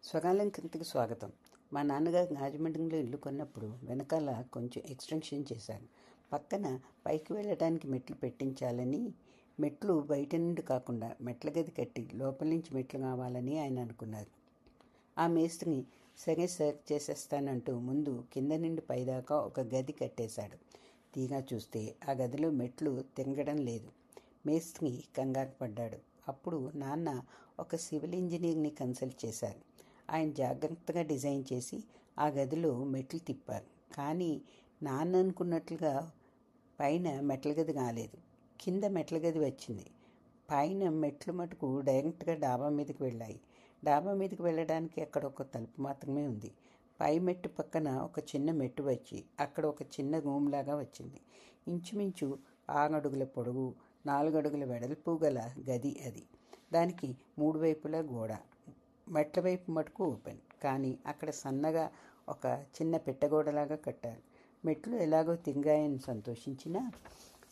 స్వకాలం కిందకి స్వాగతం. మా నాన్నగారు రాజమండ్రిలో ఇల్లు కొన్నప్పుడు వెనకాల కొంచెం ఎక్స్టెన్షన్ చేశారు. పక్కన పైకి వెళ్ళడానికి మెట్లు పెట్టించాలని, మెట్లు బయట నుండి కాకుండా మెట్ల గది కట్టి లోపల నుంచి మెట్లు కావాలని ఆయన అనుకున్నారు. ఆ మేస్త్రి సరే సార్ చేసేస్తానంటూ ముందు కింద నుండి పైదాకా ఒక గది కట్టేశాడు. తీరా చూస్తే ఆ గదిలో మెట్లు తిరగడం లేదు. మేస్త్రి కంగారు పడ్డాడు. అప్పుడు నాన్న ఒక సివిల్ ఇంజనీర్ని కన్సల్ట్ చేశారు. ఆయన జాగ్రత్తగా డిజైన్ చేసి ఆ గదిలో మెట్లు తిప్పారు. కానీ నాన్న అనుకున్నట్లుగా పైన మెట్ల గది రాలేదు. కింద మెట్ల గది వచ్చింది. పైన మెట్లు మటుకు డైరెక్ట్గా డాబా మీదకి వెళ్ళాయి. డాబా మీదకి వెళ్ళడానికి అక్కడ ఒక తలుపు మాత్రమే ఉంది. పై మెట్టు పక్కన ఒక చిన్న మెట్టు వచ్చి అక్కడ ఒక చిన్న రూమ్ లాగా వచ్చింది. ఇంచుమించు 6 అడుగుల పొడవు, 4 అడుగుల వెడల్పు గల గది అది. దానికి 3 వైపులా గోడ. మెట్ల వైపు మటుకు ఓపెన్. కానీ అక్కడ సన్నగా ఒక చిన్న పెట్టగోడలాగా కట్టారు. మెట్లు ఎలాగో తింగాయని సంతోషించినా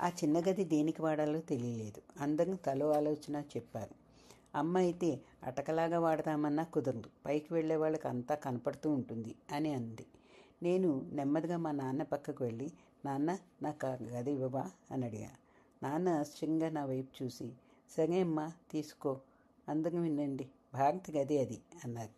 ఆ చిన్న గది దేనికి వాడాలో తెలియలేదు. అందరూ తలో ఆలోచన చెప్పారు. అమ్మ అయితే అటకలాగా వాడదామన్నా కుదరదు, పైకి వెళ్ళే వాళ్ళకి అంతా కనపడుతూ ఉంటుంది అని అంది. నేను నెమ్మదిగా మా నాన్న పక్కకు వెళ్ళి, నాన్న నాకు ఆ గది ఇవ్వవా అని అడిగా. నాన్న ఆశ్చర్యంగా నా వైపు చూసి, సరే అమ్మా తీసుకో, అందరూ వినండి, భారతి గది అది అన్నారు.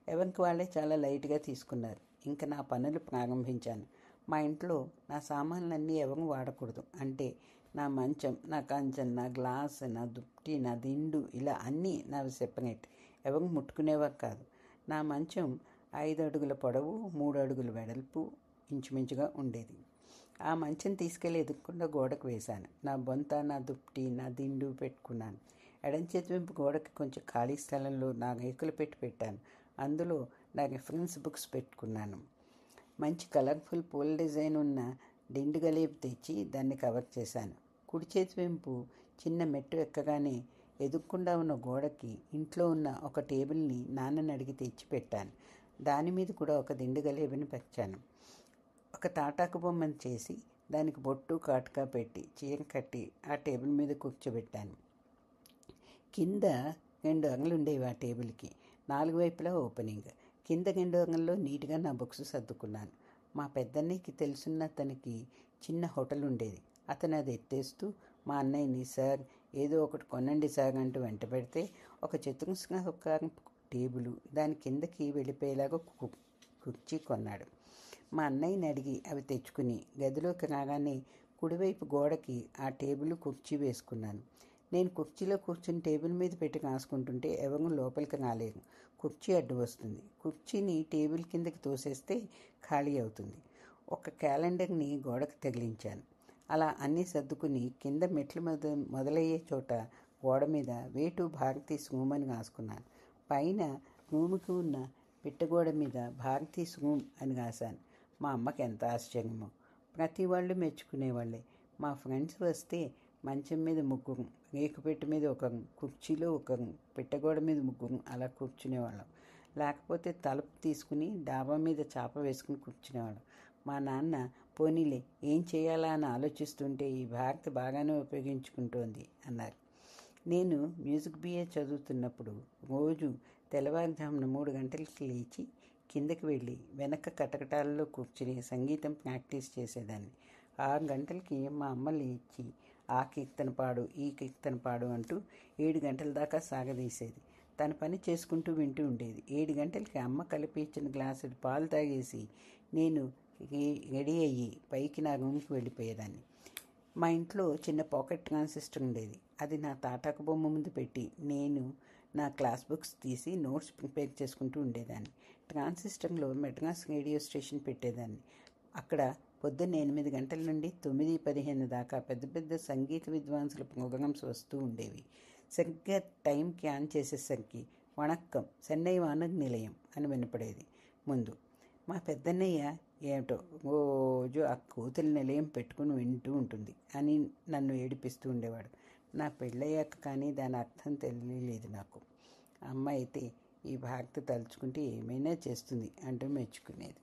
ఎవరికి వాళ్ళే చాలా లైట్గా తీసుకున్నారు. ఇంకా నా పనులు ప్రారంభించాను. మా ఇంట్లో నా సామాన్లన్నీ ఎవరు వాడకూడదు అంటే నా మంచం, నా కంచం, నా గ్లాస్, నా దుప్పటి, నా దిండు, ఇలా అన్నీ నావి సెపరేట్. ఎవరు ముట్టుకునేవారు కాదు. నా మంచం 5 అడుగుల పొడవు, 3 అడుగుల వెడల్పు ఇంచుమించుగా ఉండేది. ఆ మంచం తీసుకెళ్ళి ఎదుర్కొండ గోడకు వేశాను. నా బొంత, నా దుప్పటి, నా దిండు పెట్టుకున్నాను. ఎడం చేతి వెంపు గోడకి కొంచెం ఖాళీ స్థలంలో నా రేకులు పెట్టాను. అందులో నా రిఫరెన్స్ బుక్స్ పెట్టుకున్నాను. మంచి కలర్ఫుల్ పూల డిజైన్ ఉన్న దిండు గలేపు తెచ్చి దాన్ని కవర్ చేశాను. కుడి చేతి వెంపు చిన్న మెట్టు ఎక్కగానే ఎదుర్కొండా ఉన్న గోడకి ఇంట్లో ఉన్న ఒక టేబుల్ని నాన్నని అడిగి తెచ్చి పెట్టాను. దాని మీద కూడా ఒక దిండు గలేబుని పెంచాను. ఒక తాటాకు బొమ్మను చేసి దానికి బొట్టు కాటుకా పెట్టి చీర కట్టి ఆ టేబుల్ మీద కూర్చోబెట్టాను. కింద 2 అంగలు ఉండేవి. ఆ టేబుల్కి 4 వైపులా ఓపెనింగ్. కింద 2 అంగల్లో నీట్గా నా బుక్స్ సర్దుకున్నాను. మా పెద్దన్నయ్యకి తెలుసున్న అతనికి చిన్న హోటల్ ఉండేది. అతను అది ఎత్తేస్తూ మా అన్నయ్యని, సార్ ఏదో ఒకటి కొనండి సార్ అంటూ వెంట పెడితే ఒక చతురస్రాకారం టేబుల్, దాని కిందకి వెళ్ళిపోయేలాగా కుర్చీ కొన్నాడు. మా అన్నయ్యని అడిగి అవి తెచ్చుకుని గదిలోకి రాగానే కుడివైపు గోడకి ఆ టేబుల్, కుర్చీ వేసుకున్నాను. నేను కుర్చీలో కూర్చుని టేబుల్ మీద పెట్టి రాసుకుంటుంటే ఎవరు లోపలికి రాలేరు. కుర్చీ అడ్డు వస్తుంది. కుర్చీని టేబుల్ కిందకి తోసేస్తే ఖాళీ అవుతుంది. ఒక క్యాలెండర్ని గోడకు తగిలించాను. అలా అన్నీ సర్దుకుని కింద మెట్లు మొదలయ్యే చోట గోడ మీద వేటు భారతీస్ రూమ్ అని రాసుకున్నాను. పైన రూముకి ఉన్న పిట్టగోడ మీద భారతీస్ రూమ్ అని రాశాను. మా అమ్మకి ఎంత ఆశ్చర్యమో. ప్రతి వాళ్ళు మెచ్చుకునేవాళ్ళే. మా ఫ్రెండ్స్ వస్తే మంచం మీద 3, రేకుపెట్టు మీద 1, కుర్చీలో 1, పిట్టగోడ మీద 3 అలా కూర్చునేవాళ్ళం. లేకపోతే తలుపు తీసుకుని డాబా మీద చాప వేసుకుని కూర్చునేవాళ్ళం. మా నాన్న పోనీలే ఏం చేయాలా అని ఆలోచిస్తుంటే ఈ భారతి బాగానే ఉపయోగించుకుంటోంది అన్నారు. నేను మ్యూజిక్ BA చదువుతున్నప్పుడు రోజు తెల్లవారుజామున 3 గంటలకి లేచి కిందకి వెళ్ళి వెనక కటకటాలలో కూర్చుని సంగీతం ప్రాక్టీస్ చేసేదాన్ని. 6 గంటలకి మా అమ్మ లేచి ఆ కీర్తన పాడు, ఈ కీర్తన పాడు అంటూ 7 గంటల దాకా సాగదీసేది. తన పని చేసుకుంటూ వింటూ ఉండేది. 7 గంటలకి అమ్మ కలిపి ఇచ్చిన గ్లాసుడు పాలు తాగేసి నేను రెడీ అయ్యి పైకి నా రూమ్కి వెళ్ళిపోయేదాన్ని. మా ఇంట్లో చిన్న పాకెట్ ట్రాన్సిస్టర్ ఉండేది. అది నా తాటాకు బొమ్మ ముందు పెట్టి నేను నా క్లాస్ బుక్స్ తీసి నోట్స్ ప్రిపేర్ చేసుకుంటూ ఉండేదాన్ని. ట్రాన్సిస్టర్లో మెడ్రాస్ రేడియో స్టేషన్ పెట్టేదాన్ని. అక్కడ పొద్దున్న 8 గంటల నుండి 9:15 దాకా పెద్ద పెద్ద సంగీత విద్వాంసుల ప్రోగ్రామ్స్ వస్తూ ఉండేవి. సరిగ్గా టైంకి ఆన్ చేసేసరికి వణక్కం చెన్నై వానర్ నిలయం అని వినపడేది ముందు. మా పెద్దన్నయ్య ఏమిటో రోజు ఆ కోతుల నిలయం పెట్టుకుని వింటూ ఉంటుంది అని నన్ను ఏడిపిస్తూ ఉండేవాడు. నా పెళ్ళయ్యాక కానీ దాని అర్థం తెలియలేదు నాకు. అమ్మ అయితే ఈ భారతి తలుచుకుంటే ఏమైనా చేస్తుంది అంటూ మెచ్చుకునేది.